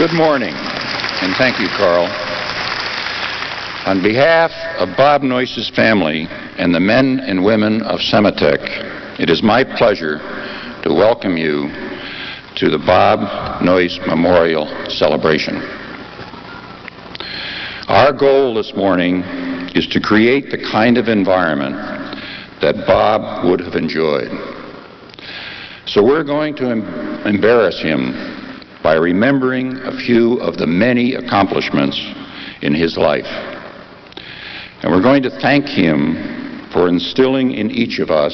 Good morning, and thank you, Carl. On behalf of Bob Noyce's family and the men and women of Sematech, it is my pleasure to welcome you to the Bob Noyce Memorial Celebration. Our goal this morning is to create the kind of environment that Bob would have enjoyed. So we're going to embarrass him by remembering a few of the many accomplishments in his life. And we're going to thank him for instilling in each of us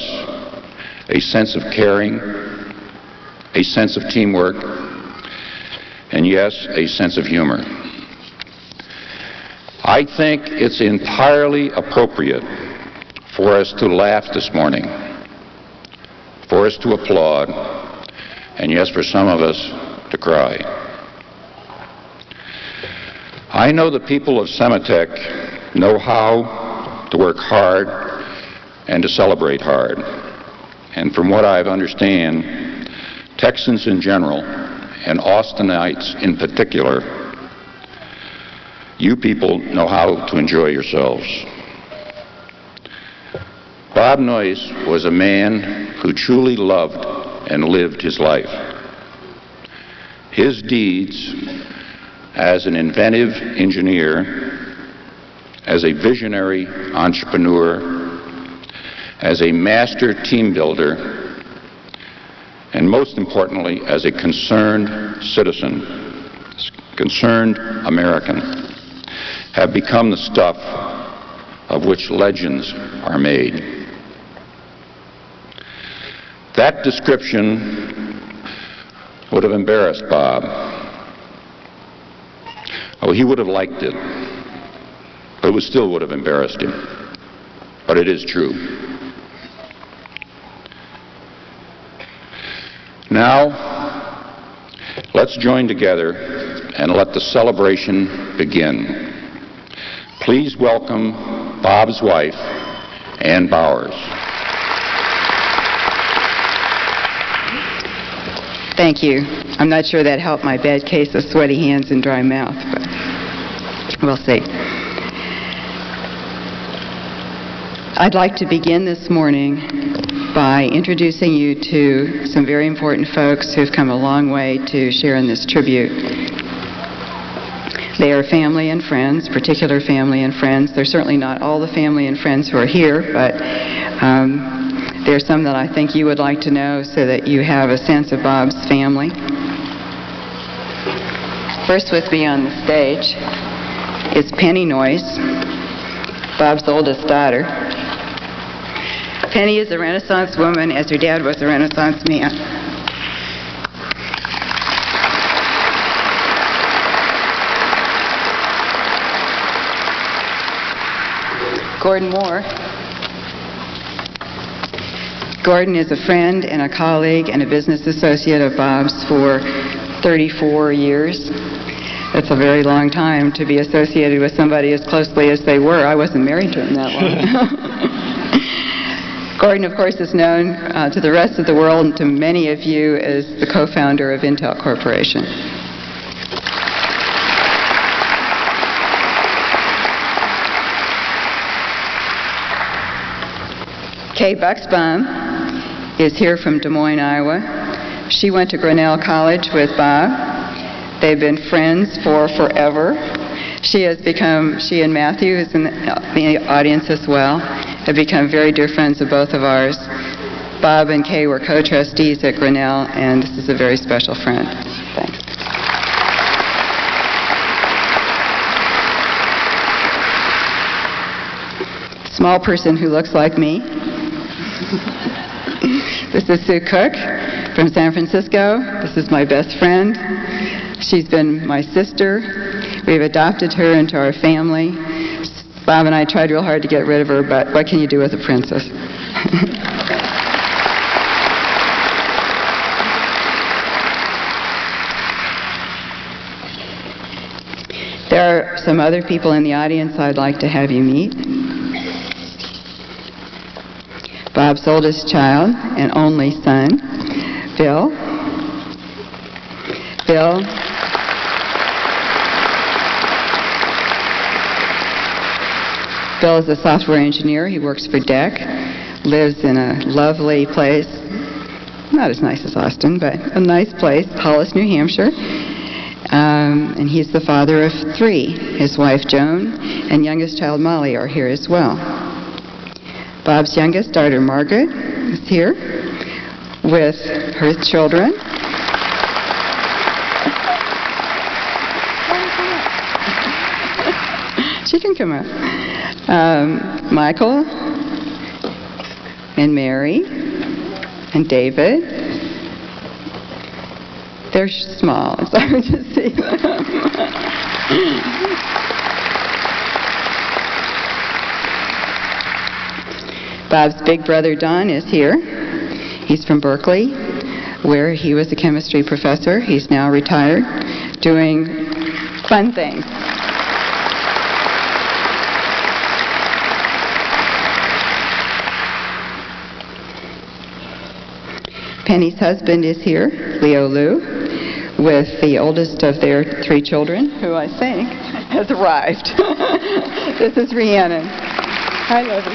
a sense of caring, a sense of teamwork, and yes, a sense of humor. I think it's entirely appropriate for us to laugh this morning, for us to applaud, and yes, for some of us to cry. I know the people of Sematech know how to work hard and to celebrate hard. And from what I understand, Texans in general, and Austinites in particular, you people know how to enjoy yourselves. Bob Noyce was a man who truly loved and lived his life. His deeds as an inventive engineer, as a visionary entrepreneur, as a master team builder, and most importantly, as a concerned citizen, concerned American, have become the stuff of which legends are made. That description would have embarrassed Bob. Oh, he would have liked it, but it still would have embarrassed him. But it is true. Now, let's join together and let the celebration begin. Please welcome Bob's wife, Ann Bowers. Thank you. I'm not sure that helped my bad case of sweaty hands and dry mouth, but we'll see. I'd like to begin this morning by introducing you to some very important folks who've come a long way to share in this tribute. They are family and friends, particular family and friends. They're certainly not all the family and friends who are here, but there's some that I think you would like to know so that you have a sense of Bob's family. First with me on the stage is Penny Noyce, Bob's oldest daughter. Penny is a Renaissance woman, as her dad was a Renaissance man. Gordon Moore. Gordon is a friend and a colleague and a business associate of Bob's for 34 years. That's a very long time to be associated with somebody as closely as they were. I wasn't married to him that long. Gordon, of course, is known to the rest of the world and to many of you as the co-founder of Intel Corporation. Kay Bucksbaum is here from Des Moines, Iowa. She went to Grinnell College with Bob. They've been friends for forever. She and Matthew, who's in the audience as well, have become very dear friends of both of ours. Bob and Kay were co-trustees at Grinnell, and this is a very special friend. Thanks. Small person who looks like me. This is Sue Cook from San Francisco. This is my best friend. She's been my sister. We've adopted her into our family. Bob and I tried real hard to get rid of her, but what can you do with a princess? There are some other people in the audience I'd like to have you meet. Bob's oldest child and only son, Bill. Bill Bill is a software engineer. He works for DEC, lives in a lovely place, not as nice as Austin, but a nice place, Hollis, New Hampshire. And he's the father of 3. His wife, Joan, and youngest child, Molly, are here as well. Bob's youngest daughter, Margaret, is here with her children. She can come up. Michael and Mary and David. They're small. It's hard to see them. Bob's big brother, Don, is here. He's from Berkeley, where he was a chemistry professor. He's now retired, doing fun things. Penny's husband is here, Leo Lou, with the oldest of their 3 children, who I think has arrived. This is Rhiannon. Hi, Lovey.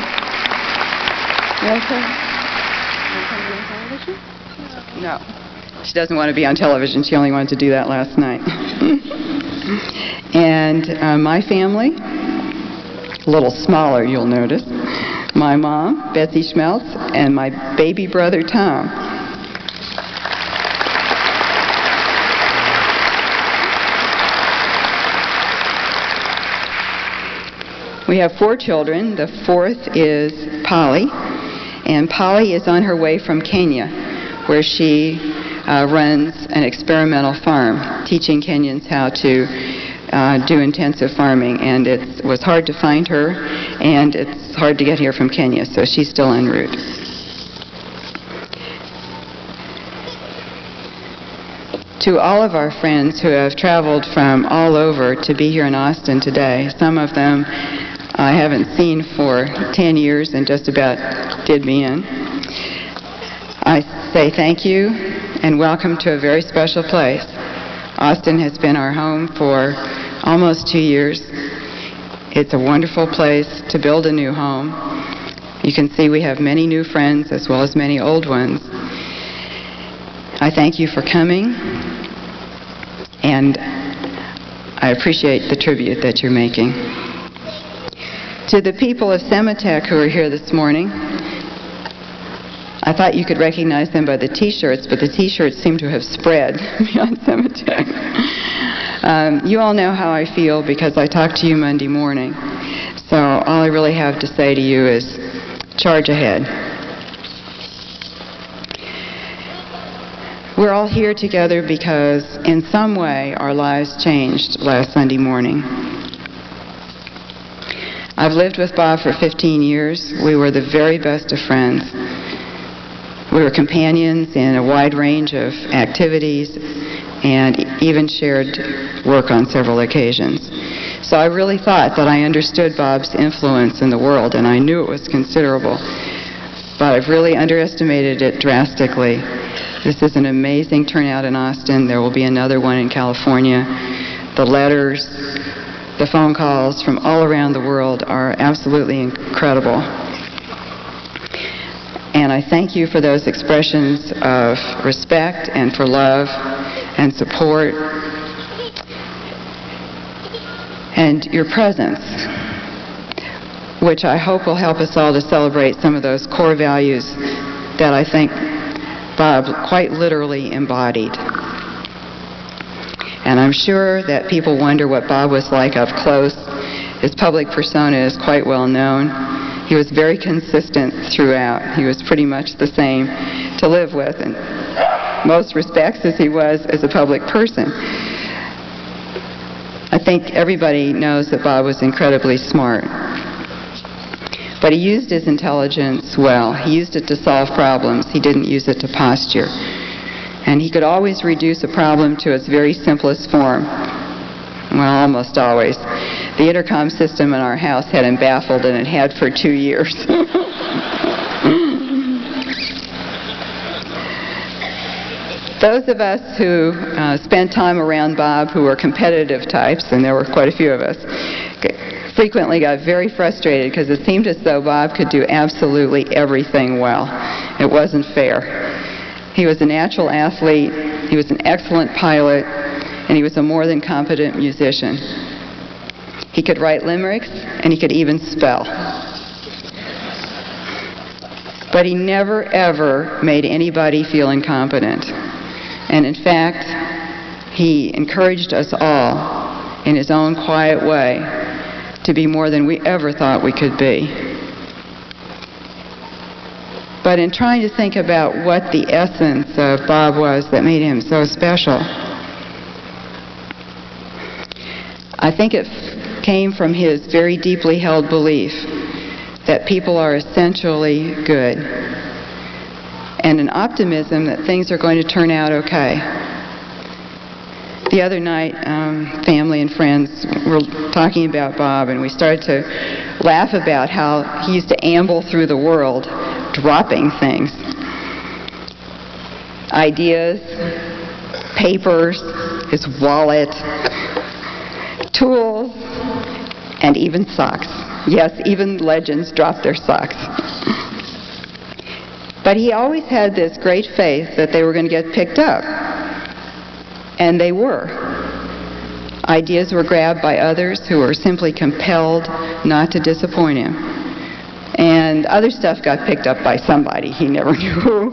You okay? You want to be on television? No. She doesn't want to be on television. She only wanted to do that last night. And my family, a little smaller, you'll notice. My mom, Betsy Schmeltz, and my baby brother, Tom. We have 4 children. The 4th is Polly, and Polly is on her way from Kenya, where she runs an experimental farm, teaching Kenyans how to do intensive farming, and it was hard to find her, and it's hard to get here from Kenya, so she's still en route. To all of our friends who have traveled from all over to be here in Austin today, some of them I haven't seen for 10 years and just about did me in. I say thank you and welcome to a very special place. Austin has been our home for almost 2 years. It's a wonderful place to build a new home. You can see we have many new friends as well as many old ones. I thank you for coming, and I appreciate the tribute that you're making. To the people of Sematech who are here this morning, I thought you could recognize them by the T-shirts, but the T-shirts seem to have spread beyond Sematech. You all know how I feel because I talked to you Monday morning. So all I really have to say to you is charge ahead. We're all here together because in some way our lives changed last Sunday morning. I've lived with Bob for 15 years. We were the very best of friends. We were companions in a wide range of activities and even shared work on several occasions. So I really thought that I understood Bob's influence in the world, and I knew it was considerable. But I've really underestimated it drastically. This is an amazing turnout in Austin. There will be another one in California. The letters, the phone calls from all around the world are absolutely incredible. And I thank you for those expressions of respect and for love and support and your presence, which I hope will help us all to celebrate some of those core values that I think Bob quite literally embodied. And I'm sure that people wonder what Bob was like up close. His public persona is quite well known. He was very consistent throughout. He was pretty much the same to live with in most respects as he was as a public person. I think everybody knows that Bob was incredibly smart. But he used his intelligence well. He used it to solve problems. He didn't use it to posture. And he could always reduce a problem to its very simplest form. Well, almost always. The intercom system in our house had him baffled, and it had for 2 years. Those of us who spent time around Bob who were competitive types, and there were quite a few of us, frequently got very frustrated because it seemed as though Bob could do absolutely everything well. It wasn't fair. He was a natural athlete, he was an excellent pilot, and he was a more than competent musician. He could write limericks, and he could even spell. But he never, ever made anybody feel incompetent. And in fact, he encouraged us all, in his own quiet way, to be more than we ever thought we could be. But in trying to think about what the essence of Bob was that made him so special, I think it came from his very deeply held belief that people are essentially good, and an optimism that things are going to turn out okay. The other night, family and friends were talking about Bob, and we started to laugh about how he used to amble through the world dropping things. Ideas, papers, his wallet, tools, and even socks. Yes, even legends drop their socks. But he always had this great faith that they were going to get picked up. And they were. Ideas were grabbed by others who were simply compelled not to disappoint him. And other stuff got picked up by somebody. He never knew who.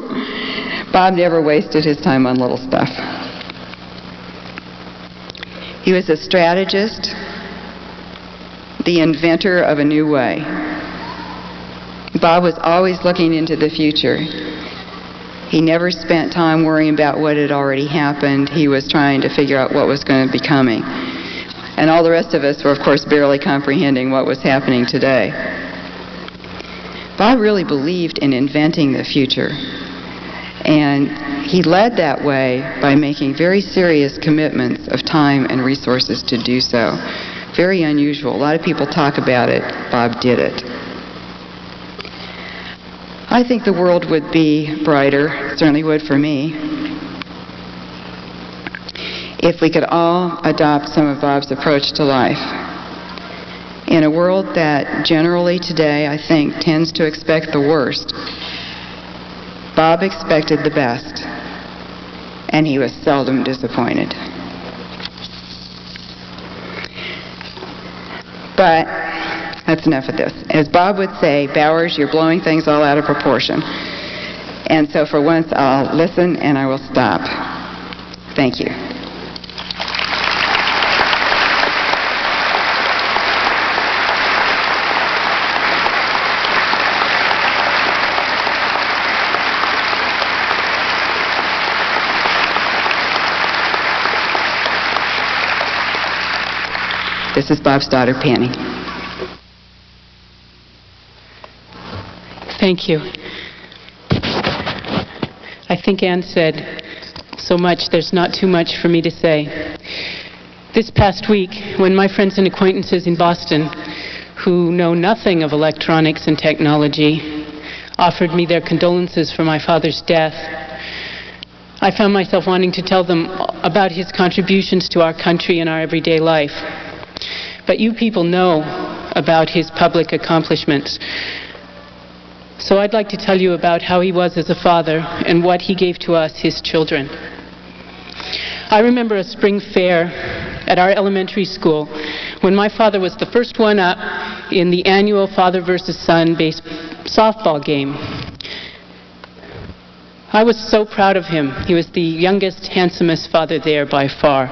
Bob never wasted his time on little stuff. He was a strategist, the inventor of a new way. Bob was always looking into the future. He never spent time worrying about what had already happened. He was trying to figure out what was going to be coming. And all the rest of us were, of course, barely comprehending what was happening today. Bob really believed in inventing the future. And he led that way by making very serious commitments of time and resources to do so. Very unusual. A lot of people talk about it. Bob did it. I think the world would be brighter, it certainly would for me, if we could all adopt some of Bob's approach to life. In a world that generally today, I think, tends to expect the worst, Bob expected the best, and he was seldom disappointed. But that's enough of this. As Bob would say, Bowers, you're blowing things all out of proportion. And so for once, I'll listen and I will stop. Thank you. This is Bob's daughter, Penny. Thank you. I think Ann said so much, there's not too much for me to say. This past week, when my friends and acquaintances in Boston, who know nothing of electronics and technology, offered me their condolences for my father's death, I found myself wanting to tell them about his contributions to our country and our everyday life. But you people know about his public accomplishments. So I'd like to tell you about how he was as a father and what he gave to us, his children. I remember a spring fair at our elementary school when my father was the first one up in the annual father versus son softball game. I was so proud of him. He was the youngest, handsomest father there by far.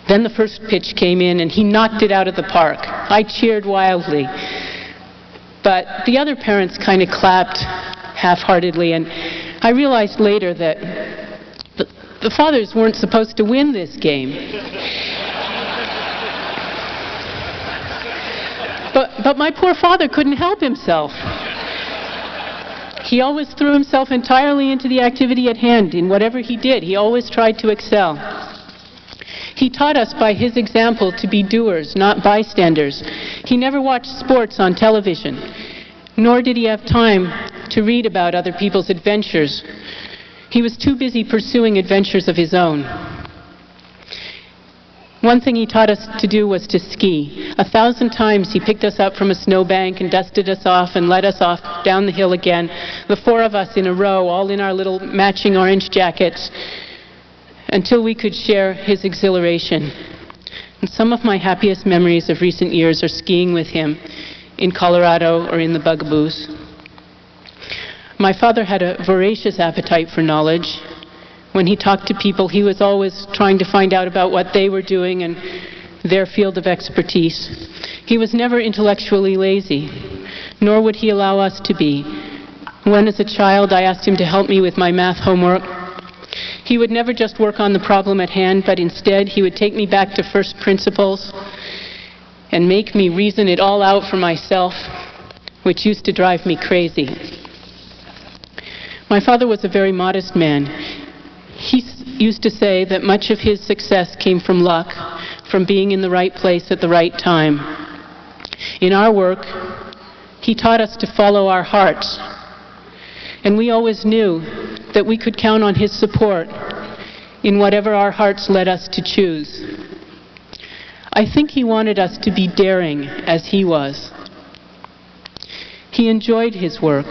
Then the first pitch came in and he knocked it out of the park. I cheered wildly. But the other parents kind of clapped half-heartedly, and I realized later that the fathers weren't supposed to win this game. But my poor father couldn't help himself. He always threw himself entirely into the activity at hand. In whatever he did, he always tried to excel. He taught us by his example to be doers, not bystanders. He never watched sports on television, nor did he have time to read about other people's adventures. He was too busy pursuing adventures of his own. One thing he taught us to do was to ski. 1,000 times he picked us up from a snowbank and dusted us off and led us off down the hill again, the four of us in a row, all in our little matching orange jackets, until we could share his exhilaration. And some of my happiest memories of recent years are skiing with him in Colorado or in the Bugaboos. My father had a voracious appetite for knowledge. When he talked to people, he was always trying to find out about what they were doing and their field of expertise. He was never intellectually lazy, nor would he allow us to be. When, as a child, I asked him to help me with my math homework, he would never just work on the problem at hand, but instead he would take me back to first principles and make me reason it all out for myself, which used to drive me crazy. My father was a very modest man. He used to say that much of his success came from luck, from being in the right place at the right time. In our work, he taught us to follow our hearts, and we always knew that we could count on his support in whatever our hearts led us to choose. I think he wanted us to be daring as he was. He enjoyed his work.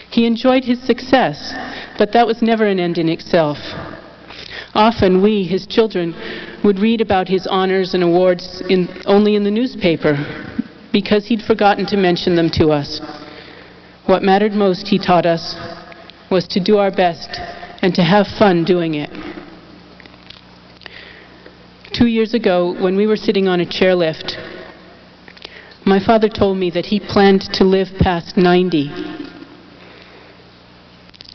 He enjoyed his success, but that was never an end in itself. Often we, his children, would read about his honors and awards only in the newspaper because he'd forgotten to mention them to us. What mattered most, he taught us, was to do our best and to have fun doing it. 2 years ago, when we were sitting on a chairlift, my father told me that he planned to live past 90.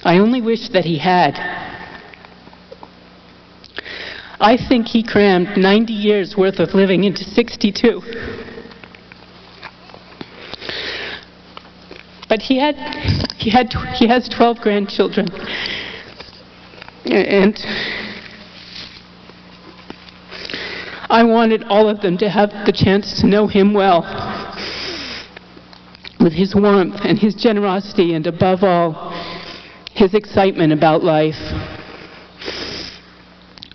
I only wish that he had. I think he crammed 90 years worth of living into 62. But he has 12 grandchildren. And I wanted all of them to have the chance to know him well, with his warmth and his generosity, and above all, his excitement about life.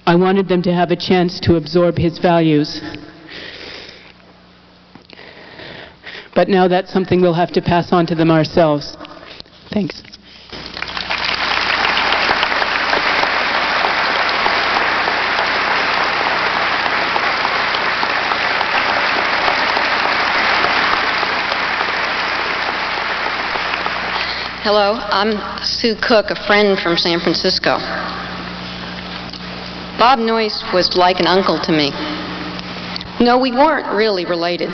I wanted them to have a chance to absorb his values. But now that's something we'll have to pass on to them ourselves. Thanks. Hello, I'm Sue Cook, a friend from San Francisco. Bob Noyce was like an uncle to me. No, we weren't really related.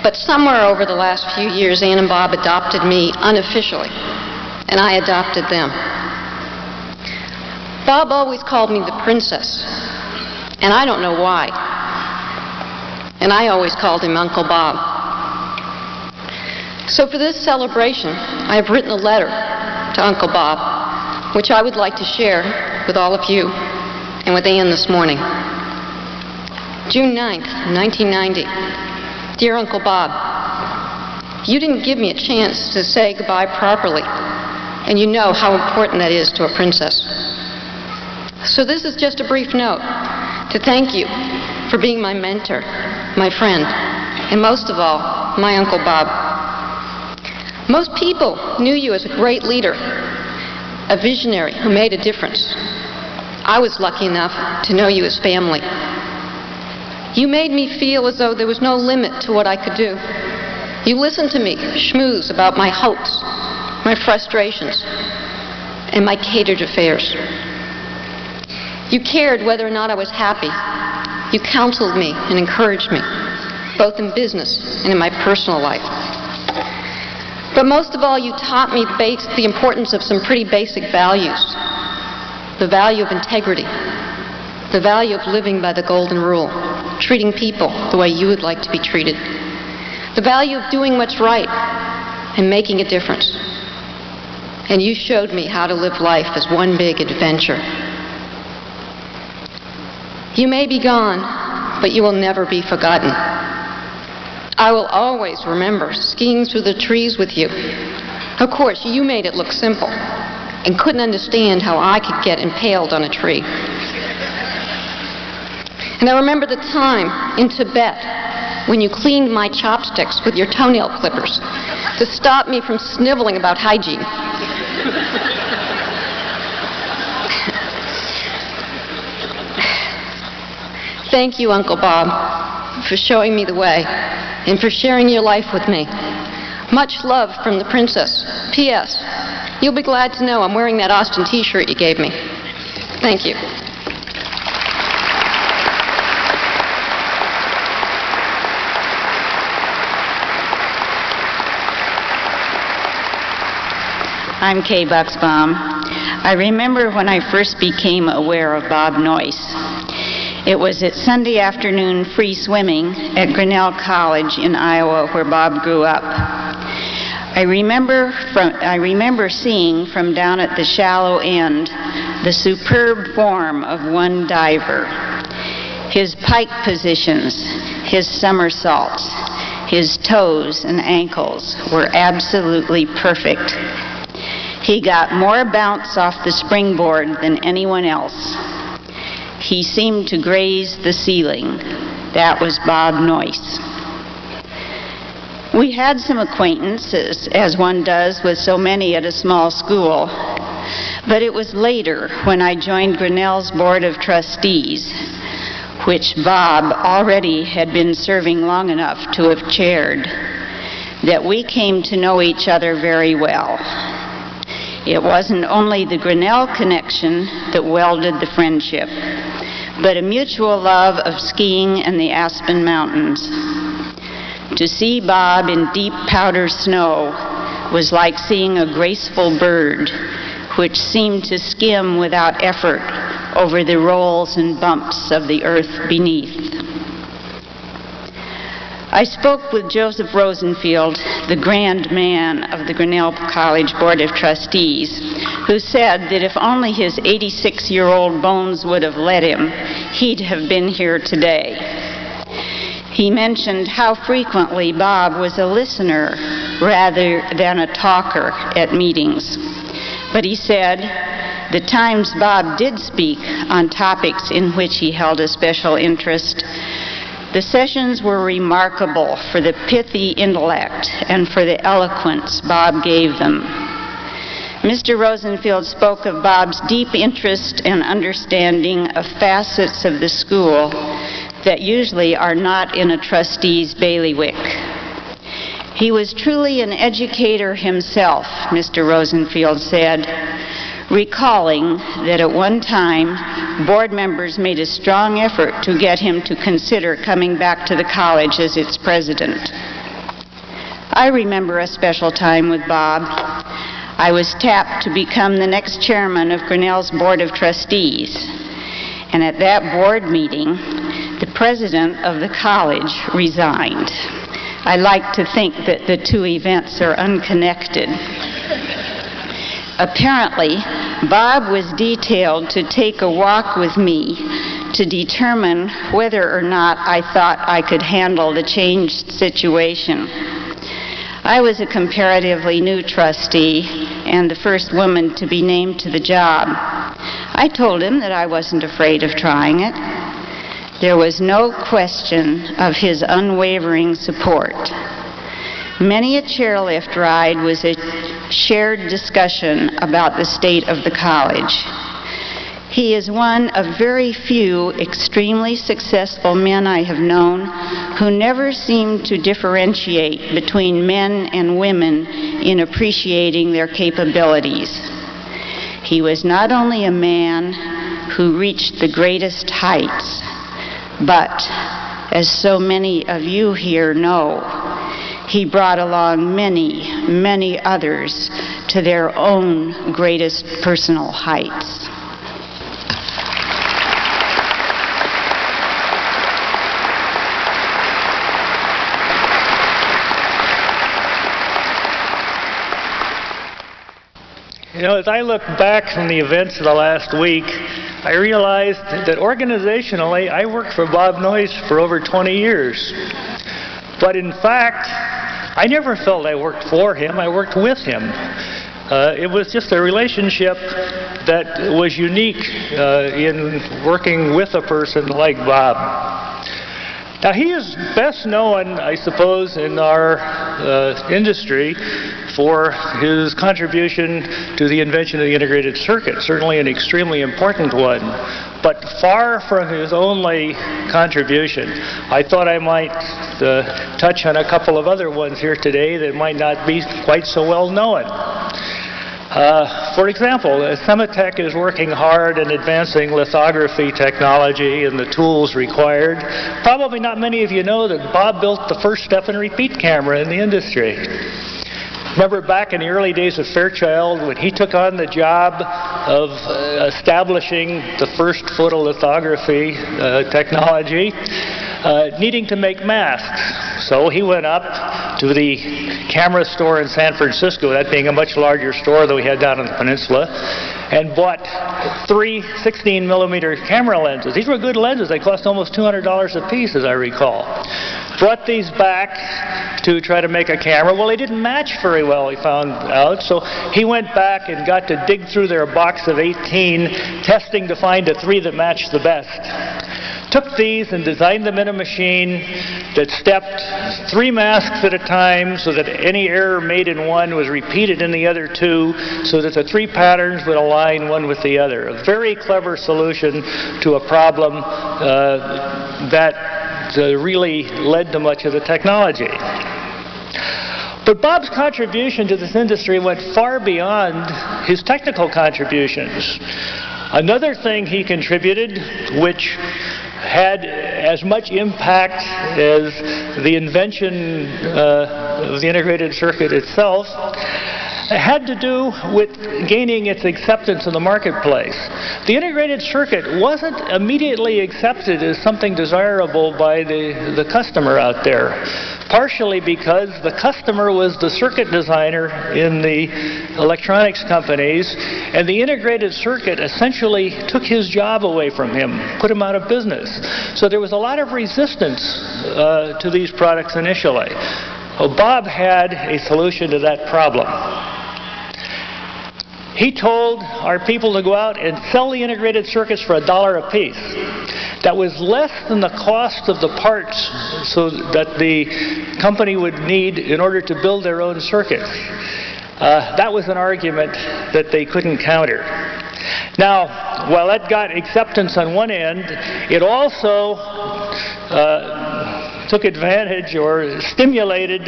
But somewhere over the last few years, Ann and Bob adopted me unofficially, and I adopted them. Bob always called me the princess, and I don't know why. And I always called him Uncle Bob. So for this celebration, I have written a letter to Uncle Bob, which I would like to share with all of you and with Ann this morning. June 9th, 1990. Dear Uncle Bob, you didn't give me a chance to say goodbye properly, and you know how important that is to a princess. So this is just a brief note to thank you for being my mentor, my friend, and most of all, my Uncle Bob. Most people knew you as a great leader, a visionary who made a difference. I was lucky enough to know you as family. You made me feel as though there was no limit to what I could do. You listened to me schmooze about my hopes, my frustrations, and my catered affairs. You cared whether or not I was happy. You counseled me and encouraged me, both in business and in my personal life. But most of all, you taught me the importance of some pretty basic values. The value of integrity, the value of living by the golden rule, treating people the way you would like to be treated, the value of doing what's right and making a difference. And you showed me how to live life as one big adventure. You may be gone, but you will never be forgotten. I will always remember skiing through the trees with you. Of course, you made it look simple and couldn't understand how I could get impaled on a tree. And I remember the time in Tibet when you cleaned my chopsticks with your toenail clippers to stop me from sniveling about hygiene. Thank you, Uncle Bob, for showing me the way and for sharing your life with me. Much love from the Princess. P.S. You'll be glad to know I'm wearing that Austin t-shirt you gave me. Thank you. I'm Kay Bucksbaum. I remember when I first became aware of Bob Noyce. It was at Sunday afternoon free swimming at Grinnell College in Iowa, where Bob grew up. I remember seeing from down at the shallow end the superb form of one diver. His pike positions, his somersaults, his toes and ankles were absolutely perfect. He got more bounce off the springboard than anyone else. He seemed to graze the ceiling. That was Bob Noyce. We had some acquaintances, as one does with so many at a small school, but it was later when I joined Grinnell's Board of Trustees, which Bob already had been serving long enough to have chaired, that we came to know each other very well. It wasn't only the Grinnell connection that welded the friendship, but a mutual love of skiing and the Aspen Mountains. To see Bob in deep powder snow was like seeing a graceful bird which seemed to skim without effort over the rolls and bumps of the earth beneath. I spoke with Joseph Rosenfield, the grand man of the Grinnell College Board of Trustees, who said that if only his 86-year-old bones would have let him, he'd have been here today. He mentioned how frequently Bob was a listener rather than a talker at meetings. But he said the times Bob did speak on topics in which he held a special interest, the sessions were remarkable for the pithy intellect and for the eloquence Bob gave them. Mr. Rosenfield spoke of Bob's deep interest and understanding of facets of the school that usually are not in a trustee's bailiwick. He was truly an educator himself, Mr. Rosenfield said, recalling that at one time, board members made a strong effort to get him to consider coming back to the college as its president. I remember a special time with Bob. I was tapped to become the next chairman of Grinnell's Board of Trustees, and at that board meeting, the president of the college resigned. I like to think that the two events are unconnected. Apparently, Bob was detailed to take a walk with me to determine whether or not I thought I could handle the changed situation. I was a comparatively new trustee and the first woman to be named to the job. I told him that I wasn't afraid of trying it. There was no question of his unwavering support. Many a chairlift ride was a shared discussion about the state of the college. He is one of very few extremely successful men I have known who never seemed to differentiate between men and women in appreciating their capabilities. He was not only a man who reached the greatest heights, but, as so many of you here know, he brought along many, many others to their own greatest personal heights. You know, as I look back from the events of the last week, I realized that organizationally, I worked for Bob Noyce for over 20 years. But in fact, I never felt I worked for him, I worked with him. It was just a relationship that was unique in working with a person like Bob. Now, he is best known, I suppose, in our industry for his contribution to the invention of the integrated circuit, certainly an extremely important one, but far from his only contribution. I thought I might touch on a couple of other ones here today that might not be quite so well known. For example, Sematech is working hard in advancing lithography technology and the tools required. Probably not many of you know that Bob built the first step and repeat camera in the industry. Remember back in the early days of Fairchild when he took on the job of establishing the first photolithography technology, needing to make masks. So he went up to the camera store in San Francisco, that being a much larger store than we had down on the peninsula, and bought 3 16-millimeter camera lenses. These were good lenses. They cost almost $200 a piece, as I recall. Brought these back to try to make a camera. Well, they didn't match very well, he found out, so he went back and got to dig through their box of 18, testing to find the 3 that matched the best. Took these and designed them in a machine that stepped 3 masks at a time so that any error made in one was repeated in the other 2, so that the 3 patterns would align one with the other. A very clever solution to a problem that really led to much of the technology. But Bob's contribution to this industry went far beyond his technical contributions. Another thing he contributed, which had as much impact as the invention of the integrated circuit itself, had to do with gaining its acceptance in the marketplace. The integrated circuit wasn't immediately accepted as something desirable by the customer out there, partially because the customer was the circuit designer in the electronics companies, and the integrated circuit essentially took his job away from him, put him out of business. So there was a lot of resistance to these products initially. Well, Bob had a solution to that problem. He told our people to go out and sell the integrated circuits for $1 a piece. That was less than the cost of the parts so that the company would need in order to build their own circuits. That was an argument that they couldn't counter. Now, while that got acceptance on one end, it also took advantage or stimulated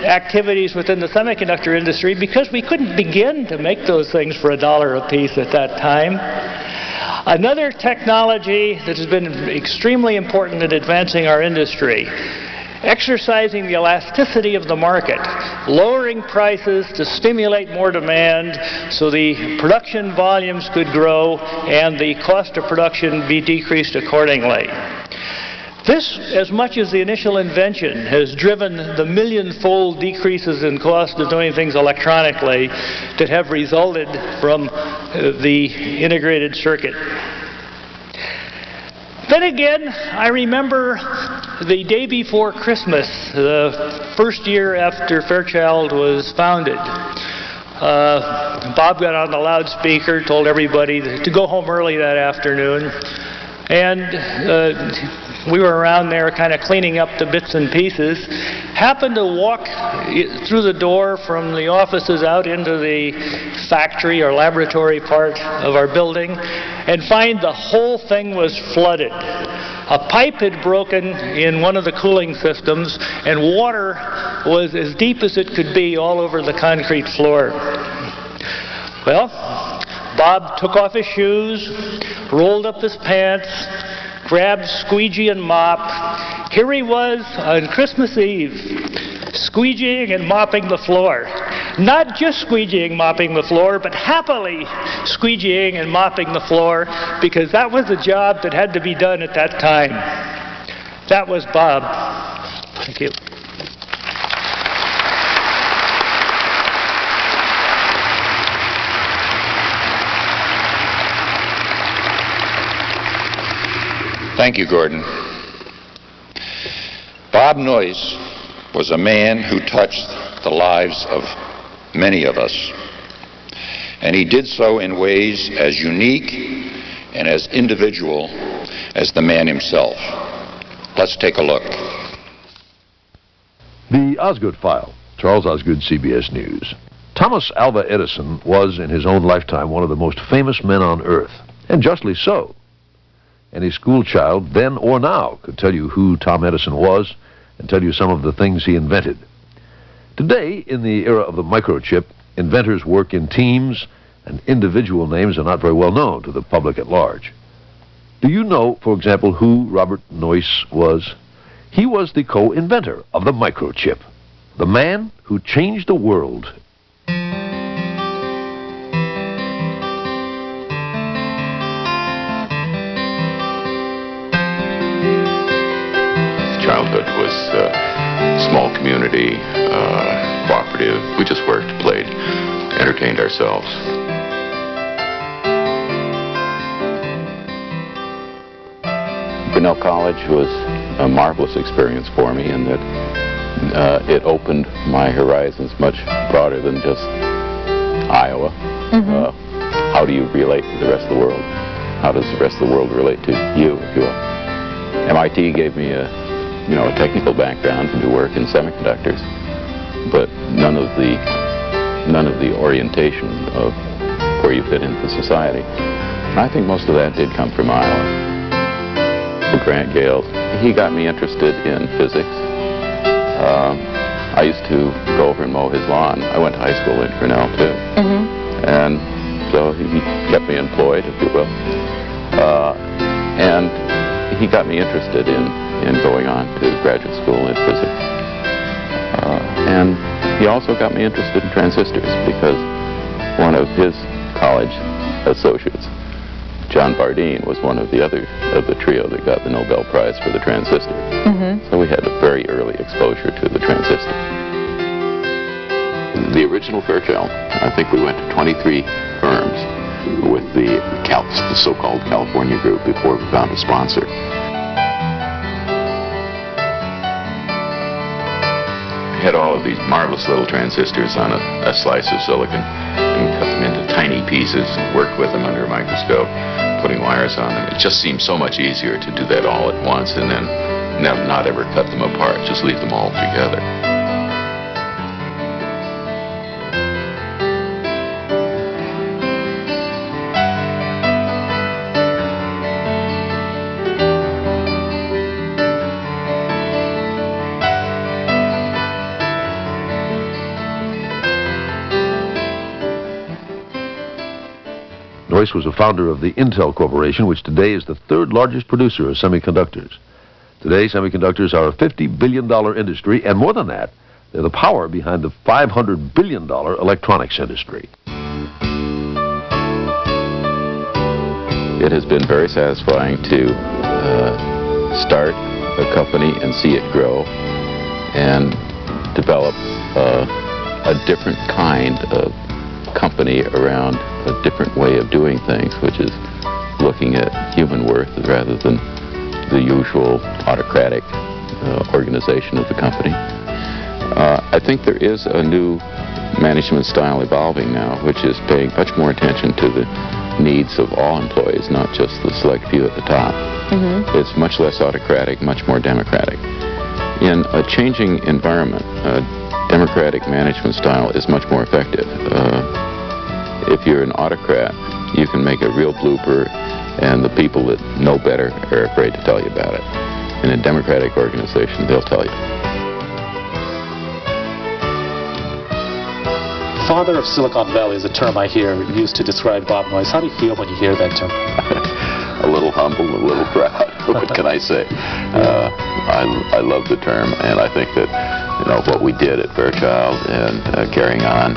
activities within the semiconductor industry because we couldn't begin to make those things for $1 a piece at that time. Another technology that has been extremely important in advancing our industry, exercising the elasticity of the market, lowering prices to stimulate more demand so the production volumes could grow and the cost of production be decreased accordingly. This, as much as the initial invention, has driven the million-fold decreases in cost of doing things electronically that have resulted from the integrated circuit. Then again, I remember the day before Christmas, the first year after Fairchild was founded. Bob got on the loudspeaker, told everybody to go home early that afternoon, and we were around there kind of cleaning up the bits and pieces. Happened to walk through the door from the offices out into the factory or laboratory part of our building and find the whole thing was flooded. A pipe had broken in one of the cooling systems and water was as deep as it could be all over the concrete floor. Well, Bob took off his shoes, rolled up his pants, grabbed squeegee and mop. Here he was on Christmas Eve, squeegeeing and mopping the floor. Not just squeegeeing, mopping the floor, but happily squeegeeing and mopping the floor, because that was the job that had to be done at that time. That was Bob. Thank you. Thank you, Gordon. Bob Noyce was a man who touched the lives of many of us. And he did so in ways as unique and as individual as the man himself. Let's take a look. The Osgood File. Charles Osgood, CBS News. Thomas Alva Edison was, in his own lifetime, one of the most famous men on earth, and justly so. Any school child, then or now, could tell you who Tom Edison was and tell you some of the things he invented. Today, in the era of the microchip, inventors work in teams, and individual names are not very well known to the public at large. Do you know, for example, who Robert Noyce was? He was the co-inventor of the microchip, the man who changed the world. Childhood was small community, cooperative. We just worked, played, entertained ourselves. Grinnell College was a marvelous experience for me in that it opened my horizons much broader than just Iowa. How do you relate to the rest of the world? How does the rest of the world relate to you, if you will? MIT gave me a technical background to do work in semiconductors, but none of the orientation of where you fit into society. And I think most of that did come from Iowa. Grant Gale, he got me interested in physics. I used to go over and mow his lawn. I went to high school in Grinnell too, and so he kept me employed, if you will. And he got me interested in going on to graduate school in physics. And he also got me interested in transistors because one of his college associates, John Bardeen, was one of the other of the trio that got the Nobel Prize for the transistor. So we had a very early exposure to the transistor. The original Fairchild, I think we went to 23 firms with the so-called California group before we found a sponsor. We had all of these marvelous little transistors on a slice of silicon and cut them into tiny pieces and worked with them under a microscope, putting wires on them. It just seemed so much easier to do that all at once and then not ever cut them apart, just leave them all together. Noyce was a founder of the Intel Corporation, which today is the third largest producer of semiconductors. Today, semiconductors are a $50 billion industry, and more than that, they're the power behind the $500 billion electronics industry. It has been very satisfying to start a company and see it grow and develop a different kind of company around a different way of doing things, which is looking at human worth rather than the usual autocratic organization of the company. I think there is a new management style evolving now, which is paying much more attention to the needs of all employees, not just the select few at the top. It's much less autocratic, much more democratic. In a changing environment, a democratic management style is much more effective. If you're an autocrat, you can make a real blooper, and the people that know better are afraid to tell you about it. In a democratic organization, they'll tell you. Father of Silicon Valley is a term I hear used to describe Bob Noyce. How do you feel when you hear that term? A little humble, a little proud. What can I say? I love the term, and I think that what we did at Fairchild and carrying on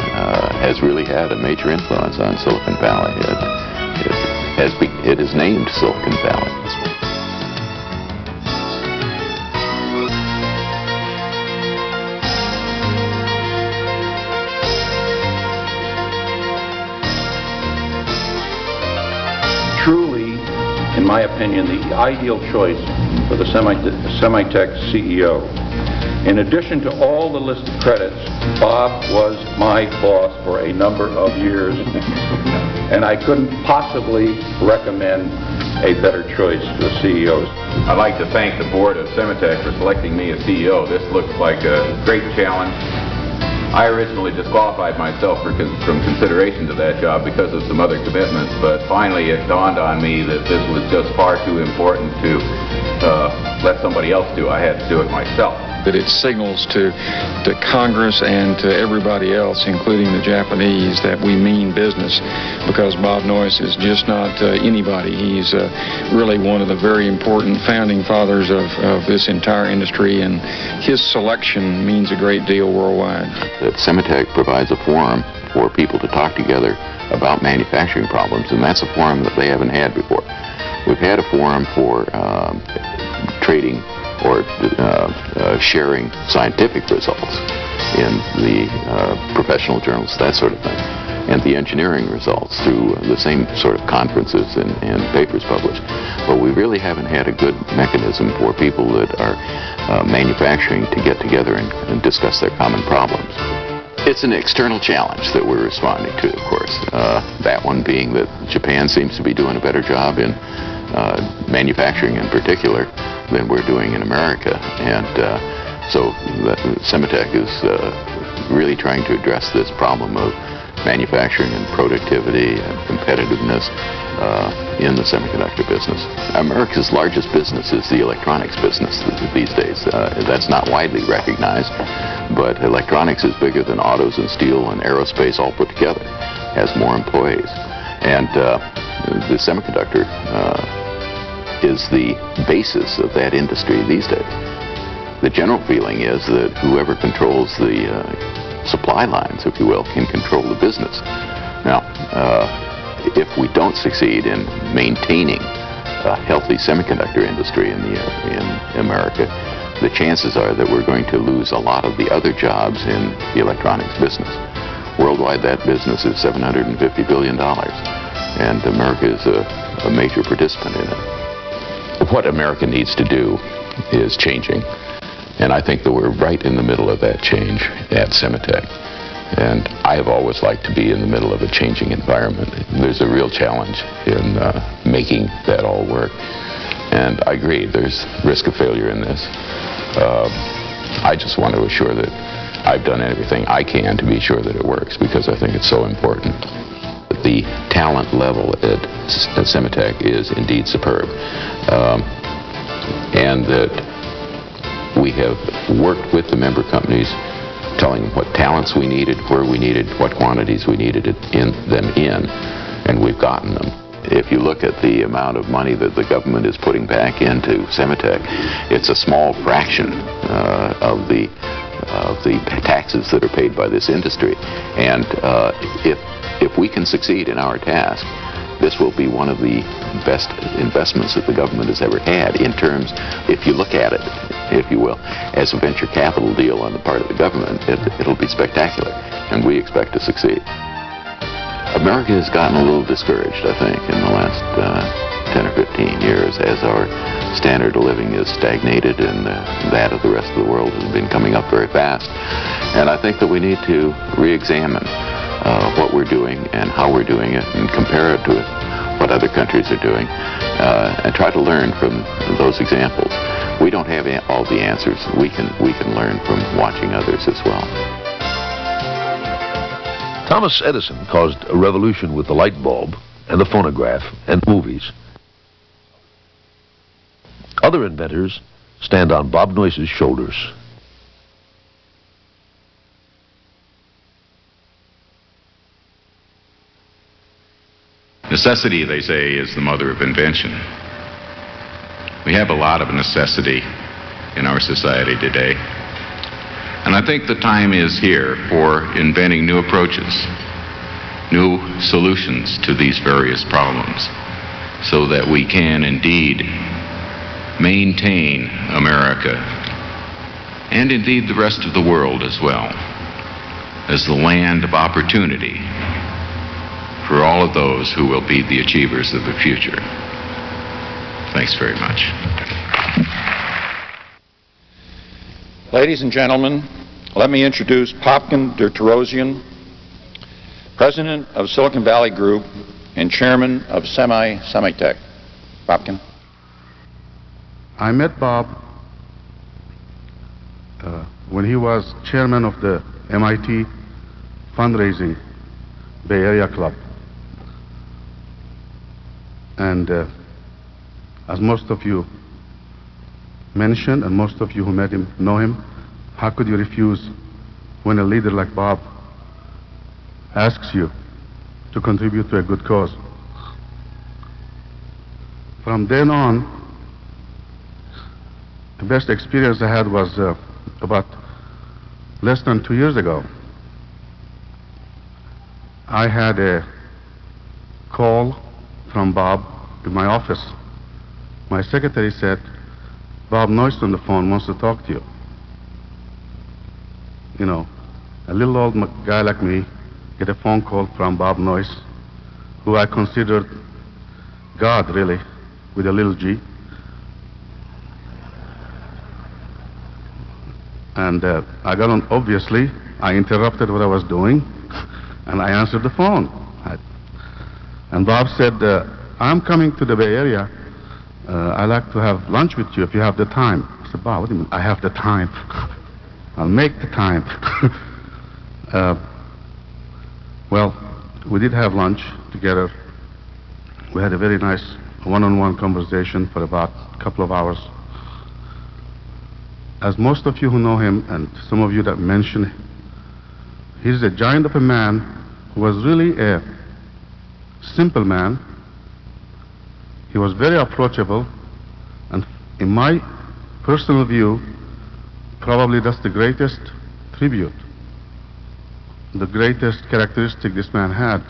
has really had a major influence on Silicon Valley. It is named Silicon Valley. Truly, in my opinion, the ideal choice for the Sematech CEO In addition to all the listed credits, Bob was my boss for a number of years, and I couldn't possibly recommend a better choice for CEOs. I'd like to thank the board of Sematech for selecting me as CEO. This looks like a great challenge. I originally disqualified myself from consideration to that job because of some other commitments, but finally it dawned on me that this was just far too important to let somebody else do. I had to do it myself. That it signals to Congress and to everybody else, including the Japanese, that we mean business, because Bob Noyce is just not anybody. He's really one of the very important founding fathers of this entire industry, and his selection means a great deal worldwide. That Sematech provides a forum for people to talk together about manufacturing problems, and that's a forum that they haven't had before. We've had a forum for trading or sharing scientific results in the professional journals, that sort of thing, and the engineering results through the same sort of conferences and papers published. But we really haven't had a good mechanism for people that are manufacturing to get together and discuss their common problems. It's an external challenge that we're responding to, of course. That one being that Japan seems to be doing a better job in manufacturing in particular than we're doing in America. And so Sematech is really trying to address this problem of manufacturing and productivity and competitiveness in the semiconductor business. America's largest business is the electronics business these days. That's not widely recognized, but electronics is bigger than autos and steel and aerospace all put together, has more employees. And the semiconductor is the basis of that industry these days. The general feeling is that whoever controls the supply lines, if you will, can control the business. Now, if we don't succeed in maintaining a healthy semiconductor industry in America, the chances are that we're going to lose a lot of the other jobs in the electronics business. Worldwide, that business is $750 billion, and America is a major participant in it. What America needs to do is changing, and I think that we're right in the middle of that change at Sematech. And I have always liked to be in the middle of a changing environment. There's a real challenge in making that all work. And I agree, there's risk of failure in this. I just want to assure that I've done everything I can to be sure that it works, because I think it's so important. The talent level at Sematech is indeed superb. And that we have worked with the member companies, telling them what talents we needed, where we needed, what quantities we needed them in, and we've gotten them. If you look at the amount of money that the government is putting back into Sematech, it's a small fraction of the taxes that are paid by this industry. And if we can succeed in our task, this will be one of the best investments that the government has ever had in terms, if you look at it, if you will, as a venture capital deal on the part of the government, it'll be spectacular, and we expect to succeed. America has gotten a little discouraged, I think, in the last 10 or 15 years as our standard of living is stagnated and that of the rest of the world has been coming up very fast. And I think that we need to re-examine what we're doing and how we're doing it and compare it to what other countries are doing and try to learn from those examples. We don't have all the answers. We can learn from watching others as well. Thomas Edison caused a revolution with the light bulb and the phonograph and movies. Other inventors stand on Bob Noyce's shoulders. Necessity, they say, is the mother of invention. We have a lot of necessity in our society today. And I think the time is here for inventing new approaches, new solutions to these various problems, so that we can indeed maintain America, and indeed the rest of the world as well, as the land of opportunity for all of those who will be the achievers of the future. Thanks very much. Ladies and gentlemen, let me introduce Popkin Derterosian, President of Silicon Valley Group and Chairman of Sematech. Popkin. I met Bob when he was chairman of the MIT fundraising Bay Area Club. And as most of you mentioned, and most of you who met him know him, how could you refuse when a leader like Bob asks you to contribute to a good cause? From then on, the best experience I had was about less than 2 years ago. I had a call from Bob in my office. My secretary said, "Bob Noyce on the phone wants to talk to you." You know, a little old guy like me get a phone call from Bob Noyce, who I considered God, really, with a little g. And I got on, obviously, I interrupted what I was doing, and I answered the phone. And Bob said, "I'm coming to the Bay Area. I'd like to have lunch with you if you have the time." I said, "Bob, what do you mean, I have the time?" I'll make the time. Well, we did have lunch together. We had a very nice one-on-one conversation for about a couple of hours. As most of you who know him, and some of you that mention, he's a giant of a man who was really a simple man. He was very approachable, and in my personal view, probably that's the greatest tribute, the greatest characteristic this man had.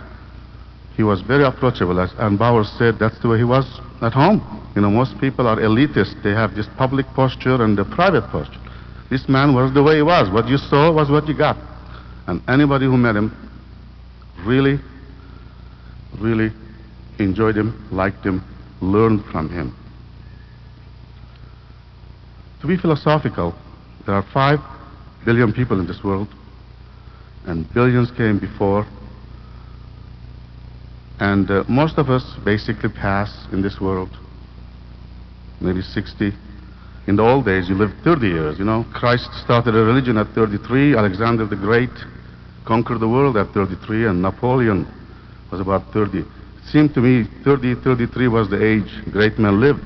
He was very approachable, as Ann Bauer said, that's the way he was at home. You know, most people are elitist. They have this public posture and the private posture. This man was the way he was. What you saw was what you got. And anybody who met him really, really enjoyed him, liked him, learned from him. To be philosophical, there are 5 billion people in this world, and billions came before. And most of us basically pass in this world, maybe 60. In the old days, you lived 30 years. You know, Christ started a religion at 33. Alexander the Great conquered the world at 33, and Napoleon was about 30. It seemed to me 30, 33 was the age great men lived.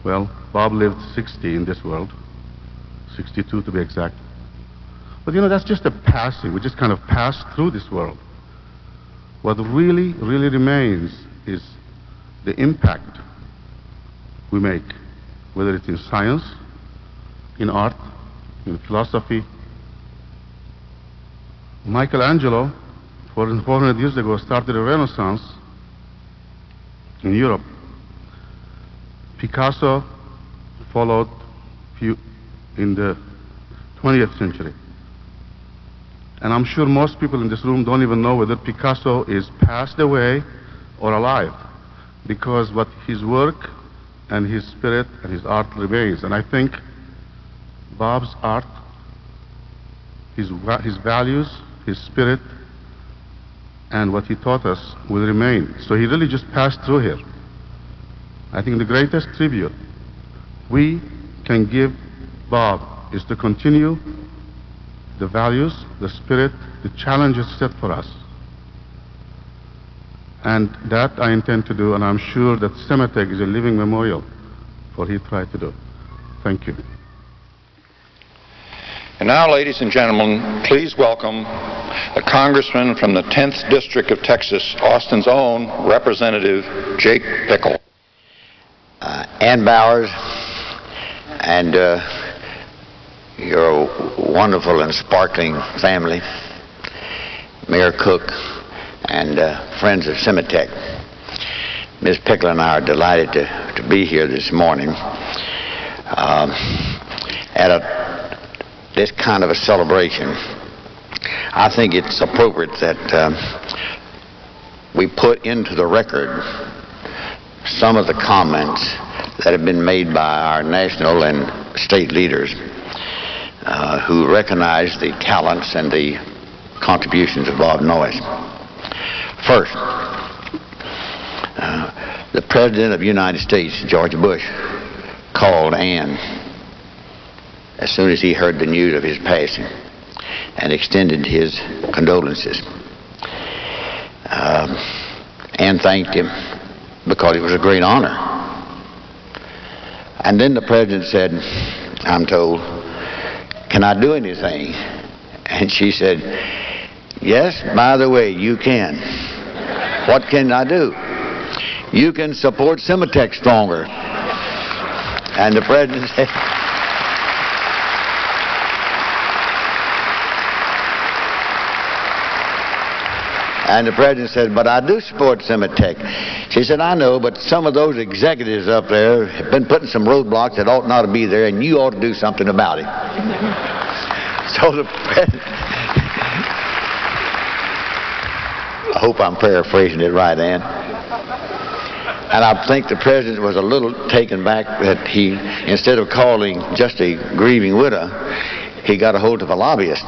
Well, Bob lived 60 in this world, 62 to be exact. But you know, that's just a passing. We just kind of pass through this world. What really, really remains is the impact we make, whether it's in science, in art, in philosophy. Michelangelo, 400 years ago, started a Renaissance in Europe. Picasso followed in the 20th century. And I'm sure most people in this room don't even know whether Picasso is passed away or alive, because what his work and his spirit and his art remains. And I think Bob's art, his values, his spirit, and what he taught us will remain. So he really just passed through here. I think the greatest tribute we can give Bob is to continue the values, the spirit, the challenges set for us. And that I intend to do, and I'm sure that Sematech is a living memorial for what he tried to do. Thank you. And now, ladies and gentlemen, please welcome the congressman from the 10th District of Texas, Austin's own Representative Jake Pickle. Ann Bowers and your wonderful and sparkling family, Mayor Cook, and friends of Sematech. Ms. Pickle and I are delighted to be here this morning at this kind of a celebration. I think it's appropriate that we put into the record some of the comments that have been made by our national and state leaders. who recognized the talents and the contributions of Bob Noyce. First, the President of the United States, George Bush, called Ann as soon as he heard the news of his passing and extended his condolences. Ann thanked him because it was a great honor. And then the President said, I'm told, can I do anything? And she said, yes, by the way, you can. What can I do? You can support Sematech stronger. And the President said, but I do support Sematech. She said, I know, but some of those executives up there have been putting some roadblocks that ought not to be there, and you ought to do something about it. So the President, I hope I'm paraphrasing it right, Ann. And I think the President was a little taken back that he, instead of calling just a grieving widow, he got a hold of a lobbyist.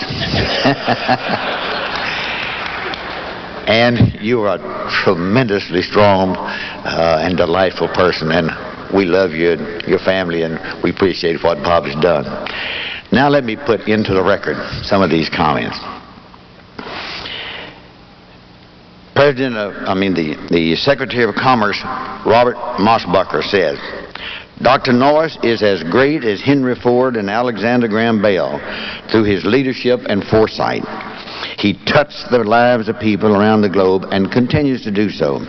And you are a tremendously strong and delightful person, and we love you and your family, and we appreciate what Bob has done. Now let me put into the record some of these comments. The Secretary of Commerce, Robert Mossbacher, says, Dr. Noyce is as great as Henry Ford and Alexander Graham Bell through his leadership and foresight. He touched the lives of people around the globe and continues to do so.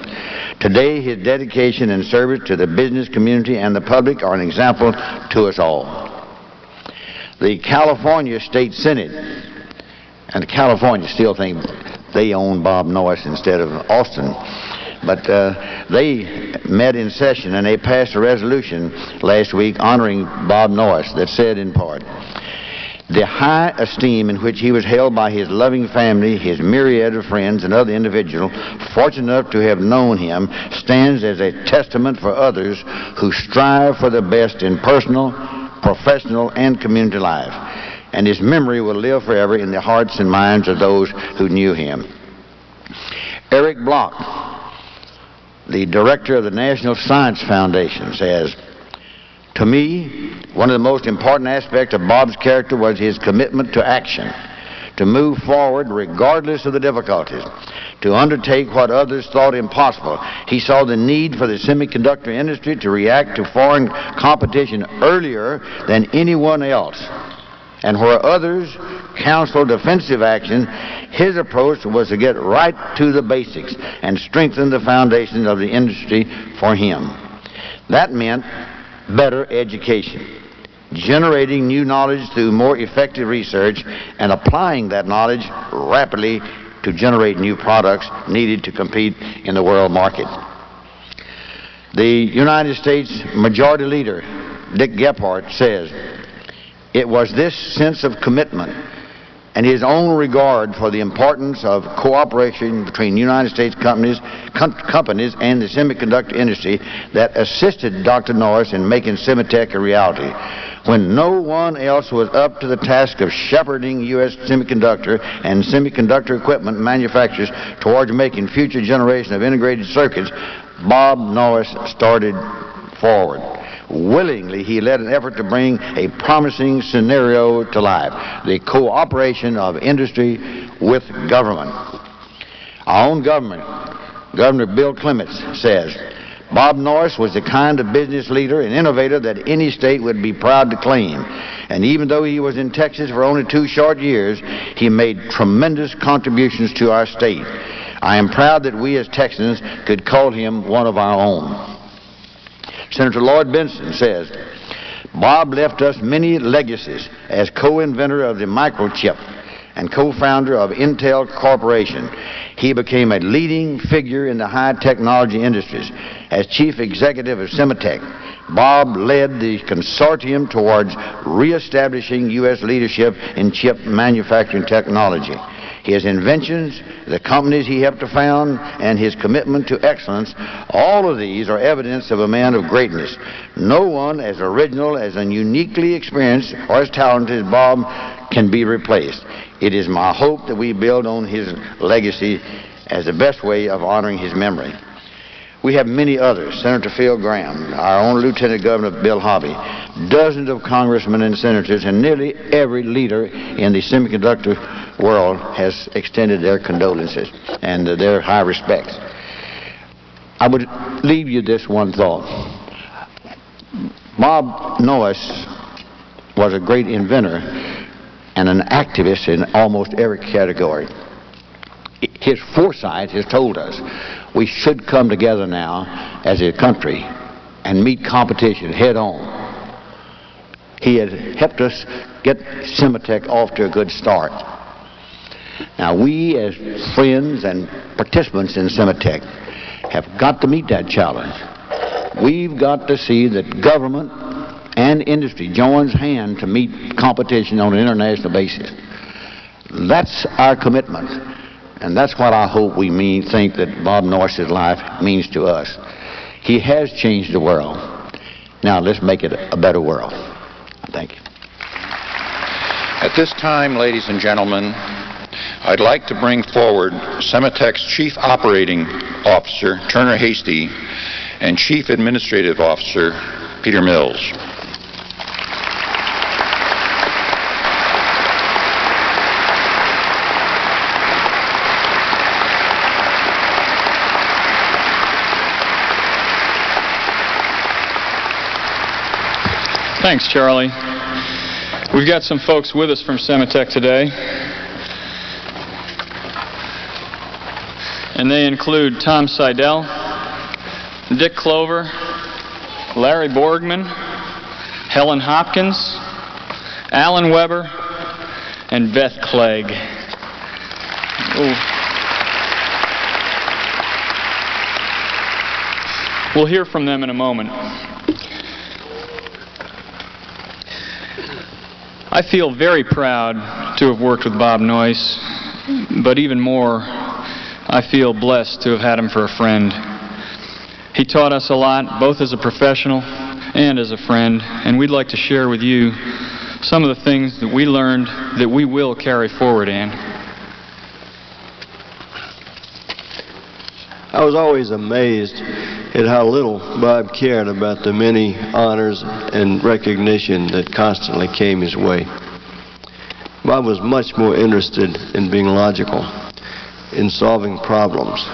Today, his dedication and service to the business community and the public are an example to us all. The California State Senate, and California still think they own Bob Noyce instead of Austin, but they met in session and they passed a resolution last week honoring Bob Noyce that said in part, the high esteem in which he was held by his loving family, his myriad of friends, and other individuals fortunate enough to have known him stands as a testament for others who strive for the best in personal, professional, and community life. And his memory will live forever in the hearts and minds of those who knew him. Eric Bloch, the director of the National Science Foundation, says, to me, one of the most important aspects of Bob's character was his commitment to action, to move forward regardless of the difficulties, to undertake what others thought impossible. He saw the need for the semiconductor industry to react to foreign competition earlier than anyone else. And where others counseled offensive action, his approach was to get right to the basics and strengthen the foundations of the industry for him. That meant better education, generating new knowledge through more effective research, and applying that knowledge rapidly to generate new products needed to compete in the world market. The United States Majority Leader, Dick Gephardt, says, it was this sense of commitment and his own regard for the importance of cooperation between United States companies and the semiconductor industry that assisted Dr. Noyce in making Sematech a reality. When no one else was up to the task of shepherding U.S. semiconductor and semiconductor equipment manufacturers towards making future generations of integrated circuits, Bob Noyce started forward. Willingly, he led an effort to bring a promising scenario to life, the cooperation of industry with government. Our own government, Governor Bill Clements, says, Bob Noyce was the kind of business leader and innovator that any state would be proud to claim. And even though he was in Texas for only 2 short years, he made tremendous contributions to our state. I am proud that we as Texans could call him one of our own. Senator Lloyd Bentsen says, Bob left us many legacies as co-inventor of the microchip and co-founder of Intel Corporation. He became a leading figure in the high technology industries. As chief executive of Sematech, Bob led the consortium towards reestablishing U.S. leadership in chip manufacturing technology. his inventions, the companies he helped to found, and his commitment to excellence, all of these are evidence of a man of greatness. No one as original, as uniquely experienced, or as talented as Bob can be replaced. It is my hope that we build on his legacy as the best way of honoring his memory. We have many others: Senator Phil Graham, our own Lieutenant Governor Bill Hobby, dozens of congressmen and senators, and nearly every leader in the semiconductor world has extended their condolences and their high respects. I would leave you this one thought. Bob Noyce was a great inventor and an activist in almost every category. His foresight has told us we should come together now as a country and meet competition head on. He had helped us get Sematech off to a good start. Now we as friends and participants in Sematech have got to meet that challenge. We've got to see that government and industry joins hand to meet competition on an international basis. That's our commitment. And that's what I hope we think that Bob Noyce's life means to us. He has changed the world. Now let's make it a better world. Thank you. At this time, ladies and gentlemen, I'd like to bring forward Sematech's Chief Operating Officer, Turner Hasty, and Chief Administrative Officer, Peter Mills. Thanks, Charlie. We've got some folks with us from Sematech today. And they include Tom Seidel, Dick Clover, Larry Borgman, Helen Hopkins, Alan Weber, and Beth Clegg. Ooh. We'll hear from them in a moment. I feel very proud to have worked with Bob Noyce, but even more, I feel blessed to have had him for a friend. He taught us a lot, both as a professional and as a friend, and we'd like to share with you some of the things that we learned that we will carry forward, Ann. I was always amazed at how little Bob cared about the many honors and recognition that constantly came his way. Bob was much more interested in being logical, in solving problems,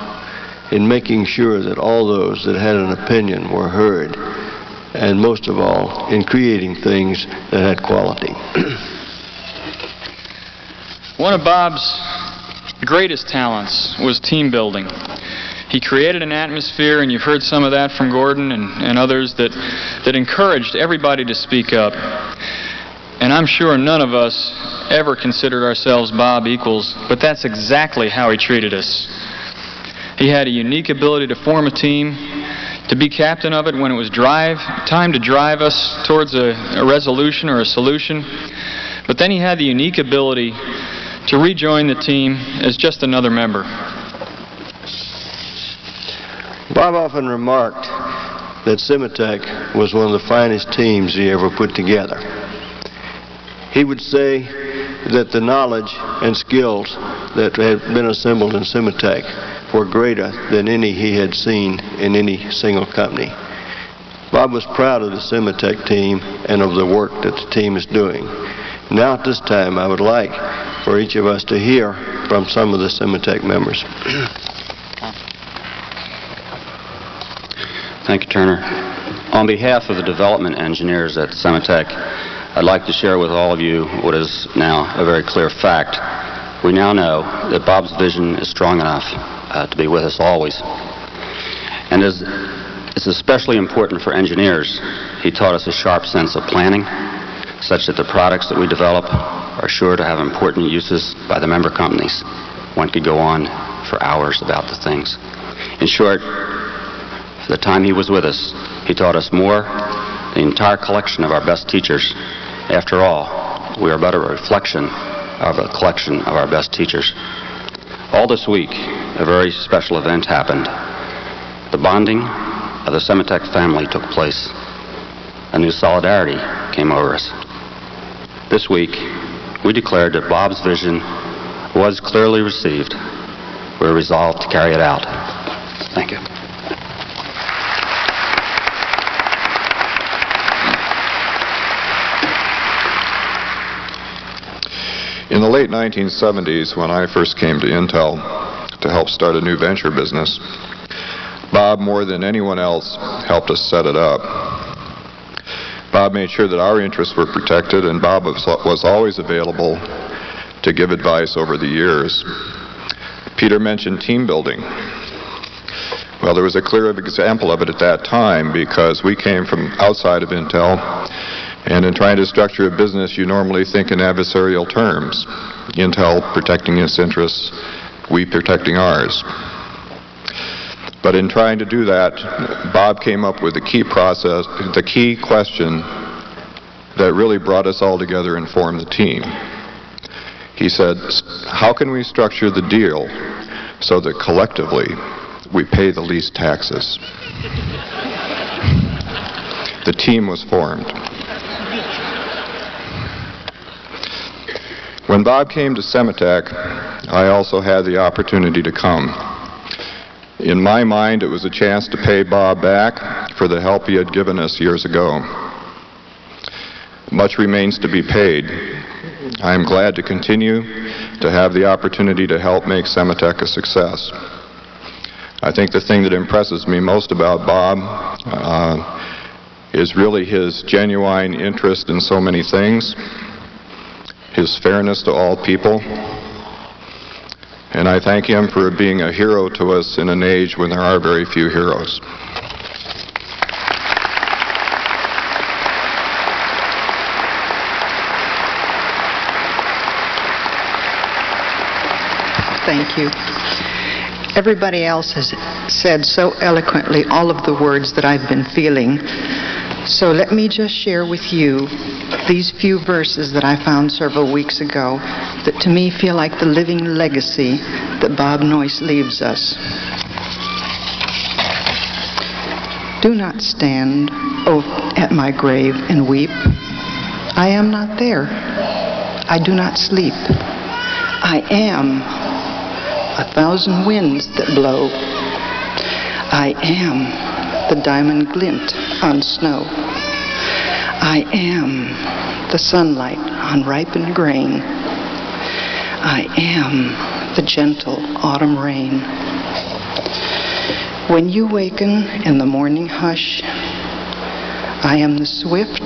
in making sure that all those that had an opinion were heard, and most of all, in creating things that had quality. One of Bob's greatest talents was team building. He created an atmosphere, and you've heard some of that from Gordon and others, that encouraged everybody to speak up. And I'm sure none of us ever considered ourselves Bob equals, but that's exactly how he treated us. He had a unique ability to form a team, to be captain of it when it was time to drive us towards a resolution or a solution. But then he had the unique ability to rejoin the team as just another member. Bob often remarked that Sematech was one of the finest teams he ever put together. He would say that the knowledge and skills that had been assembled in Sematech were greater than any he had seen in any single company. Bob was proud of the Sematech team and of the work that the team is doing. Now at this time, I would like for each of us to hear from some of the Sematech members. Thank you, Turner. On behalf of the development engineers at Sematech, I'd like to share with all of you what is now a very clear fact. We now know that Bob's vision is strong enough to be with us always. And as it's especially important for engineers, he taught us a sharp sense of planning, such that the products that we develop are sure to have important uses by the member companies. One could go on for hours about the things. In short, for the time he was with us, he taught us more than the entire collection of our best teachers. After all, we are but a reflection of a collection of our best teachers. All this week, a very special event happened. The bonding of the Sematech family took place. A new solidarity came over us. This week, we declared that Bob's vision was clearly received. We're resolved to carry it out. Thank you. In the late 1970s, when I first came to Intel to help start a new venture business, Bob, more than anyone else, helped us set it up. Bob made sure that our interests were protected, and Bob was always available to give advice over the years. Peter mentioned team building. Well, there was a clear example of it at that time because we came from outside of Intel, and in trying to structure a business, you normally think in adversarial terms. Intel protecting its interests, we protecting ours. But in trying to do that, Bob came up with the key question that really brought us all together and formed the team. He said, how can we structure the deal so that collectively we pay the least taxes? The team was formed. When Bob came to Sematech, I also had the opportunity to come. In my mind, it was a chance to pay Bob back for the help he had given us years ago. Much remains to be paid. I am glad to continue to have the opportunity to help make Sematech a success. I think the thing that impresses me most about Bob is really his genuine interest in so many things, his fairness to all people, and I thank him for being a hero to us in an age when there are very few heroes. Thank you. Everybody else has said so eloquently all of the words that I've been feeling. So let me just share with you these few verses that I found several weeks ago that to me feel like the living legacy that Bob Noyce leaves us. Do not stand, at my grave and weep. I am not there. I do not sleep. I am 1,000 winds that blow. I am the diamond glint on snow. I am the sunlight on ripened grain. I am the gentle autumn rain. When you waken in the morning hush, I am the swift,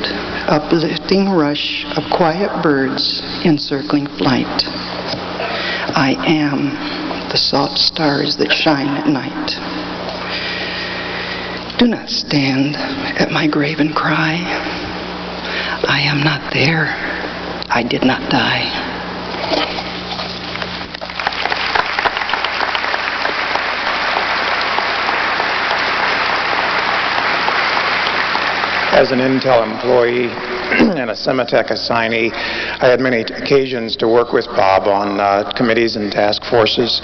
uplifting rush of quiet birds in circling flight. I am the soft stars that shine at night. Do not stand at my grave and cry. I am not there. I did not die. As an Intel employee and a Sematech assignee, I had many occasions to work with Bob on committees and task forces,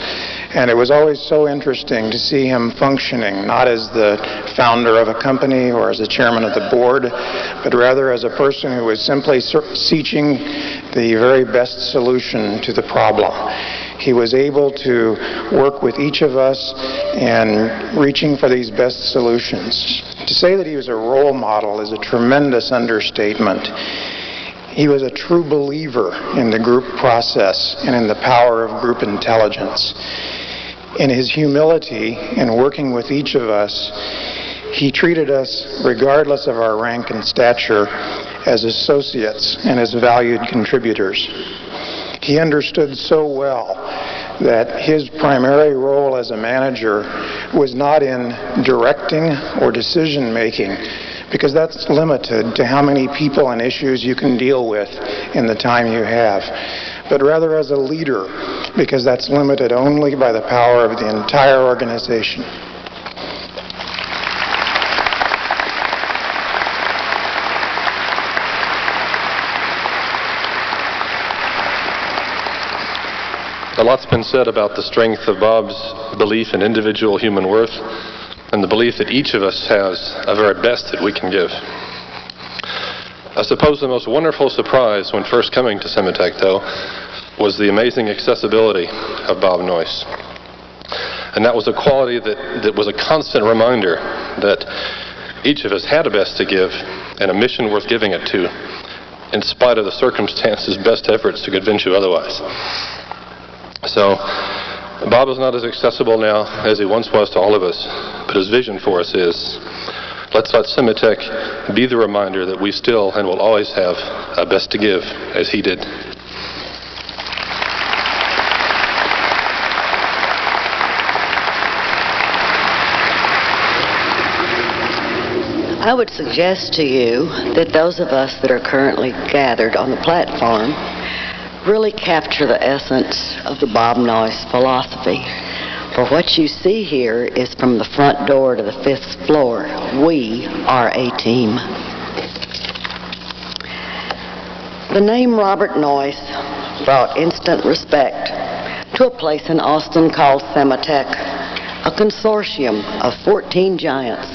and it was always so interesting to see him functioning, not as the founder of a company or as the chairman of the board, but rather as a person who was simply seeking the very best solution to the problem. He was able to work with each of us in reaching for these best solutions. To say that he was a role model is a tremendous understatement. He was a true believer in the group process and in the power of group intelligence. In his humility in working with each of us, he treated us, regardless of our rank and stature, as associates and as valued contributors. He understood so well that his primary role as a manager was not in directing or decision making, because that's limited to how many people and issues you can deal with in the time you have, but rather as a leader, because that's limited only by the power of the entire organization. A lot's been said about the strength of Bob's belief in individual human worth and the belief that each of us has a very best that we can give. I suppose the most wonderful surprise when first coming to Sematech, though, was the amazing accessibility of Bob Noyce. And that was a quality that was a constant reminder that each of us had a best to give and a mission worth giving it to, in spite of the circumstances' best efforts to convince you otherwise. So, Bob is not as accessible now as he once was to all of us, but his vision for us is, let's let Sematech be the reminder that we still and will always have a best to give, as he did. I would suggest to you that those of us that are currently gathered on the platform really capture the essence of the Bob Noyce philosophy. For what you see here is from the front door to the 5th floor. We are a team. The name Robert Noyce brought instant respect to a place in Austin called Sematech, a consortium of 14 giants,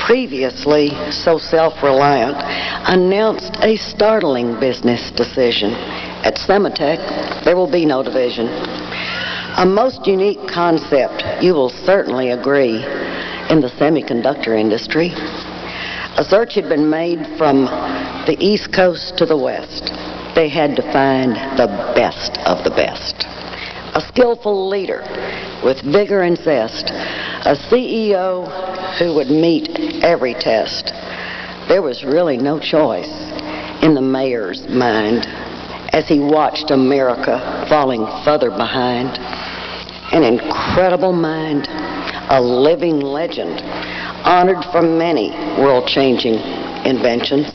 previously so self-reliant, announced a startling business decision. At Sematech, there will be no division. A most unique concept, you will certainly agree, in the semiconductor industry. A search had been made from the East Coast to the West. They had to find the best of the best. A skillful leader with vigor and zest. A CEO who would meet every test. There was really no choice in the mayor's mind as he watched America falling further behind. An incredible mind, a living legend, honored for many world-changing inventions.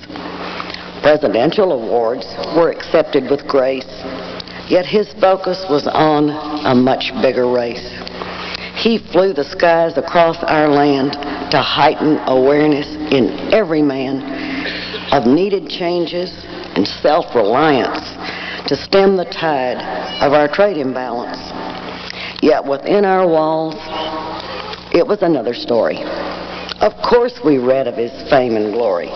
Presidential awards were accepted with grace, yet his focus was on a much bigger race. He flew the skies across our land to heighten awareness in every man of needed changes and self-reliance to stem the tide of our trade imbalance. Yet within our walls, it was another story. Of course we read of his fame and glory,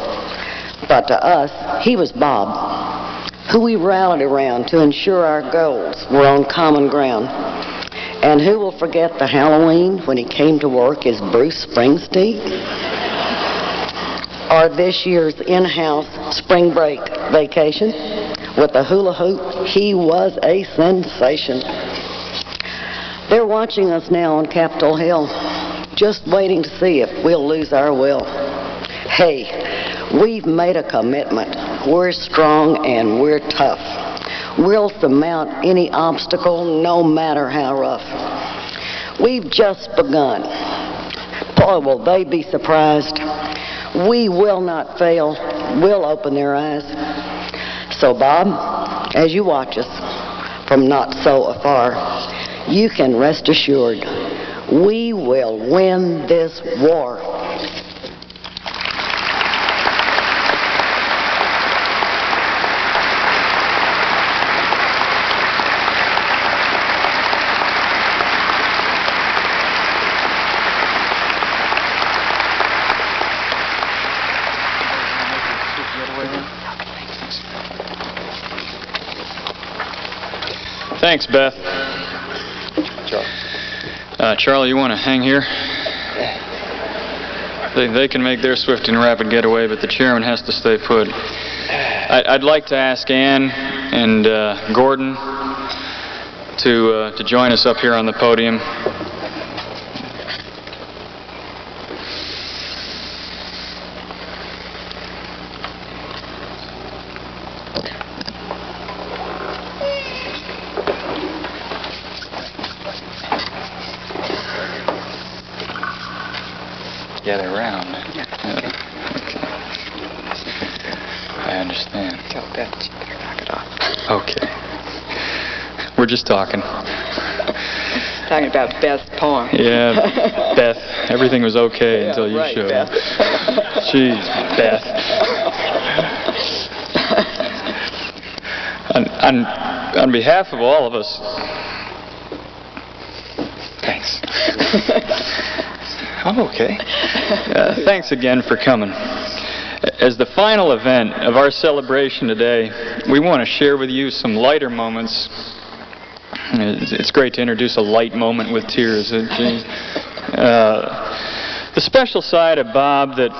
but to us, he was Bob, who we rallied around to ensure our goals were on common ground. And who will forget the Halloween when he came to work as Bruce Springsteen? Or this year's in-house spring break vacation with the hula hoop? He was a sensation. They're watching us now on Capitol Hill, just waiting to see if we'll lose our will. Hey, we've made a commitment. We're strong and we're tough. We'll surmount any obstacle, no matter how rough. We've just begun. Boy, will they be surprised. We will not fail. We'll open their eyes. So, Bob, as you watch us from not so afar, you can rest assured we will win this war. Thanks, Beth. Charlie, you want to hang here? They can make their swift and rapid getaway, but the chairman has to stay put. I'd like to ask Ann and Gordon to join us up here on the podium. Get around. Yeah. Okay. I understand. Tell Beth she better knock it off. Okay. We're just talking. Talking about Beth's poem. Yeah, Beth. Everything was okay until you right, showed Beth. up. Jeez, Beth. On behalf of all of us Thanks. I'm okay. Thanks again for coming. As the final event of our celebration today, we want to share with you some lighter moments. It's great to introduce a light moment with tears. The special side of Bob that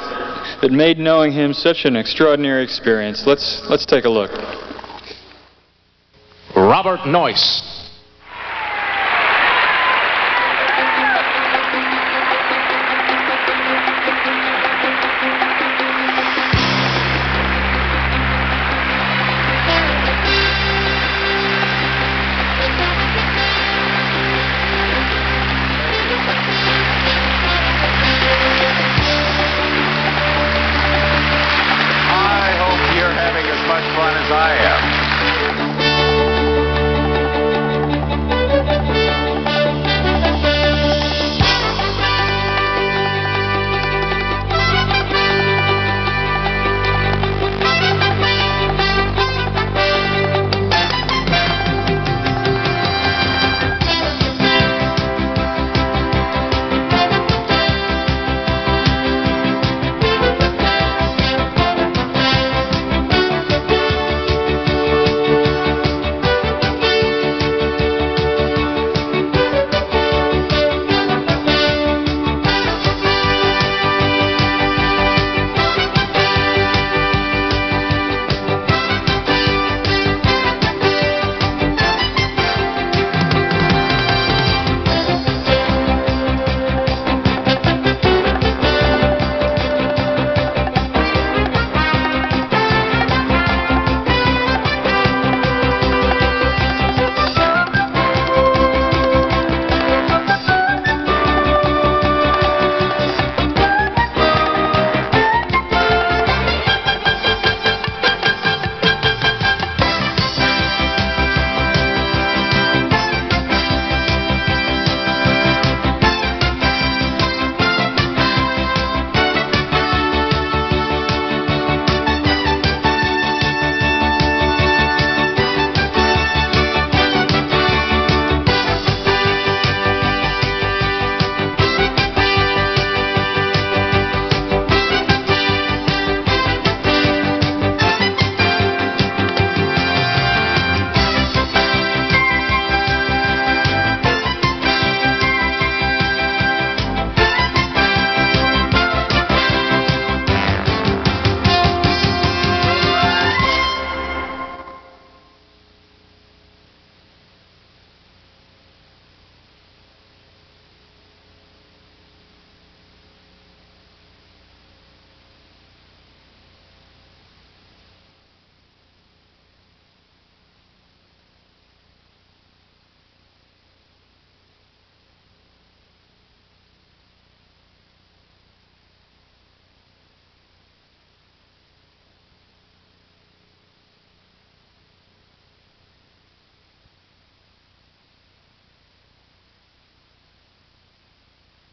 made knowing him such an extraordinary experience. Let's take a look. Robert Noyce.